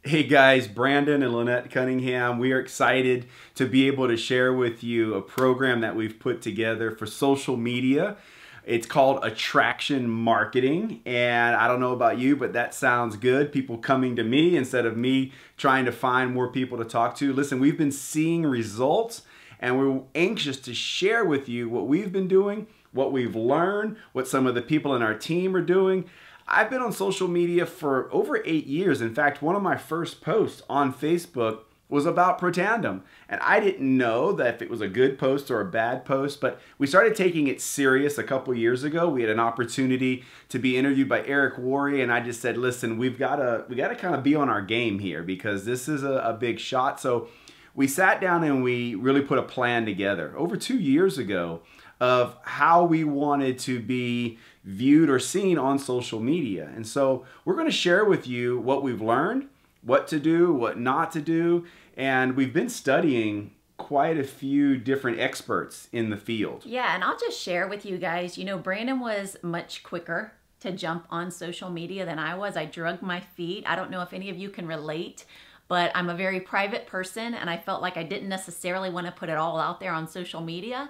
Hey guys, Brandon and Lynette Cunningham. We are excited to be able to share with you a program that we've put together for social media. It's called Attraction Marketing, and I don't know about you, but that sounds good. People coming to me instead of me trying to find more people to talk to. Listen, we've been seeing results, and we're anxious to share with you what we've been doing, what we've learned, what some of the people in our team are doing. I've been on social media for over 8 years. In fact, one of my first posts on Facebook was about Protandim. And I didn't know that if it was a good post or a bad post, but we started taking it serious a couple years ago. We had an opportunity to be interviewed by Eric Worre, and I just said, listen, we gotta kind of be on our game here because this is a big shot. So we sat down and we really put a plan together over 2 years ago of how we wanted to be viewed or seen on social media. And so we're going to share with you what we've learned, what to do, what not to do, and we've been studying quite a few different experts in the field. Yeah, and I'll just share with you guys, Brandon was much quicker to jump on social media than I was. I drug my feet. I don't know if any of you can relate, but I'm a very private person and I felt like I didn't necessarily want to put it all out there on social media.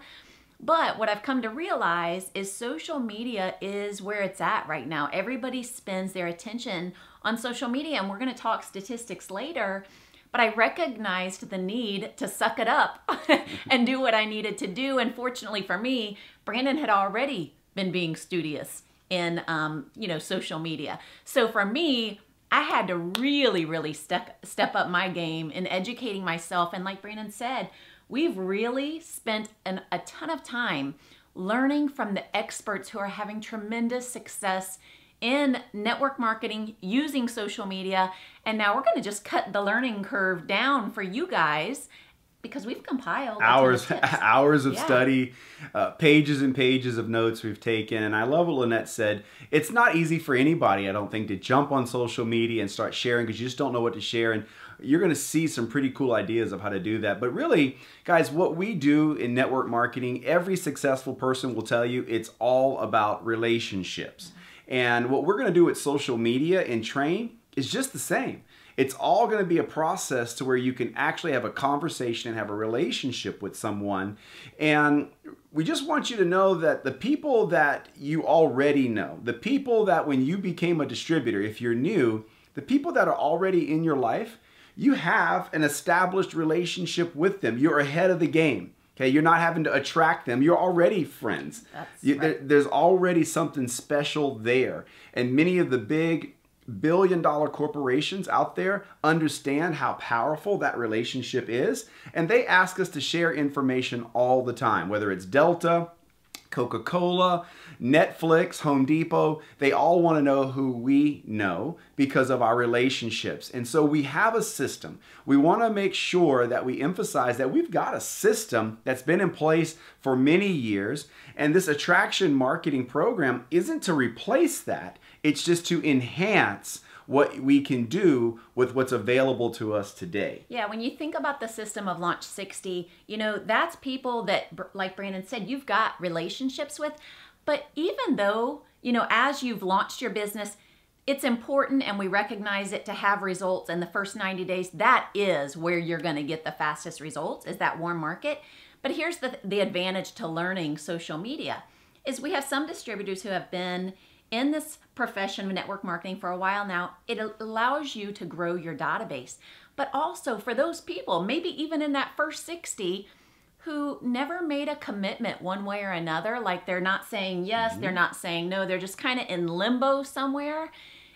But what I've come to realize is social media is where it's at right now. Everybody spends their attention on social media, and we're going to talk statistics later. But I recognized the need to suck it up and do what I needed to do. And fortunately for me, Brandon had already been being studious in social media. So for me, I had to really step up my game in educating myself. And like Brandon said, we've really spent a ton of time learning from the experts who are having tremendous success in network marketing using social media. And now we're going to just cut the learning curve down for you guys because we've compiled hours of study, pages and pages of notes we've taken. And I love what Lynette said. It's not easy for anybody, I don't think, to jump on social media and start sharing because you just don't know what to share. And you're going to see some pretty cool ideas of how to do that. But really, guys, what we do in network marketing, every successful person will tell you it's all about relationships. And what we're going to do with social media and train is just the same. It's all going to be a process to where you can actually have a conversation and have a relationship with someone. And we just want you to know that the people that you already know, the people that when you became a distributor, if you're new, the people that are already in your life, you have an established relationship with them. You're ahead of the game. Okay, you're not having to attract them. You're already friends. Right. There's already something special there. And many of the big billion-dollar corporations out there understand how powerful that relationship is. And they ask us to share information all the time, whether it's Delta, Coca-Cola, Netflix, Home Depot, they all want to know who we know because of our relationships. And so we have a system. We want to make sure that we emphasize that we've got a system that's been in place for many years. And this attraction marketing program isn't to replace that. It's just to enhance what we can do with what's available to us today. Yeah, when you think about the system of Launch 60, that's people that, like Brandon said, you've got relationships with. But even though, as you've launched your business, it's important and we recognize it to have results in the first 90 days. That is where you're going to get the fastest results, is that warm market. But here's the advantage to learning social media, is we have some distributors who have been in this profession of network marketing for a while now. It allows you to grow your database. But also for those people, maybe even in that first 60, who never made a commitment one way or another, like they're not saying yes, they're not saying no, they're just kind of in limbo somewhere.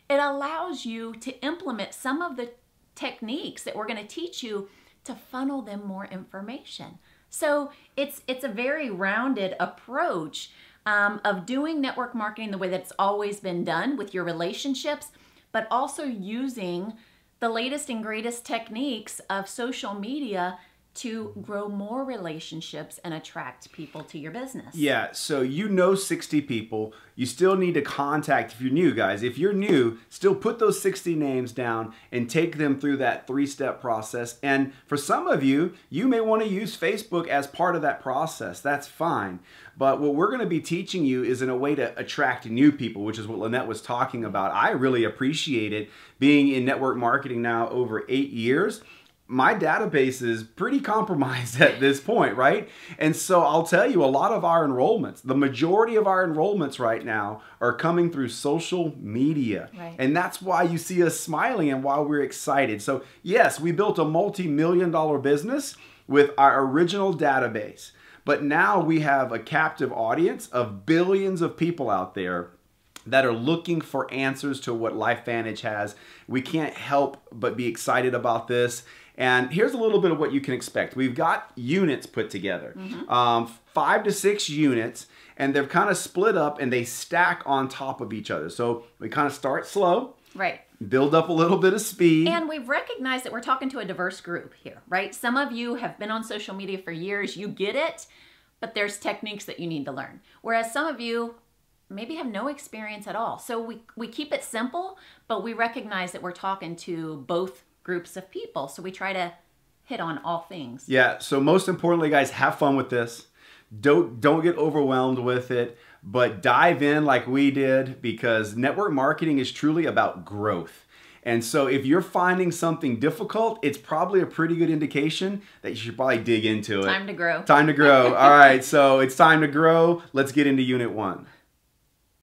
It allows you to implement some of the techniques that we're going to teach you to funnel them more information. So it's a very rounded approach of doing network marketing the way that it's always been done with your relationships, but also using the latest and greatest techniques of social media to grow more relationships and attract people to your business. Yeah, so you know 60 people. You still need to contact, if you're new, guys. If you're new, still put those 60 names down and take them through that 3-step process. And for some of you, you may want to use Facebook as part of that process. That's fine. But what we're going to be teaching you is in a way to attract new people, which is what Lynette was talking about. I really appreciate it. Being in network marketing now over 8 years, my database is pretty compromised at this point, right? And so I'll tell you, a lot of our enrollments, the majority of our enrollments right now are coming through social media. Right. And that's why you see us smiling and why we're excited. So yes, we built a multi-million-dollar business with our original database. But now we have a captive audience of billions of people out there that are looking for answers to what LifeVantage has. We can't help but be excited about this. And here's a little bit of what you can expect. We've got units put together, 5 to 6 units, and they're kind of split up and they stack on top of each other. So we kind of start slow, Right. build up a little bit of speed. And we've recognized that we're talking to a diverse group here, right? Some of you have been on social media for years, you get it, but there's techniques that you need to learn. Whereas some of you maybe have no experience at all. So we keep it simple, but we recognize that we're talking to both groups of people. So we try to hit on all things. Yeah, so most importantly, guys, have fun with this. Don't get overwhelmed with it, but dive in like we did, because network marketing is truly about growth. And so if you're finding something difficult, it's probably a pretty good indication that you should probably dig into it. Time to grow. Time to grow. All right, so it's time to grow. Let's get into Unit 1.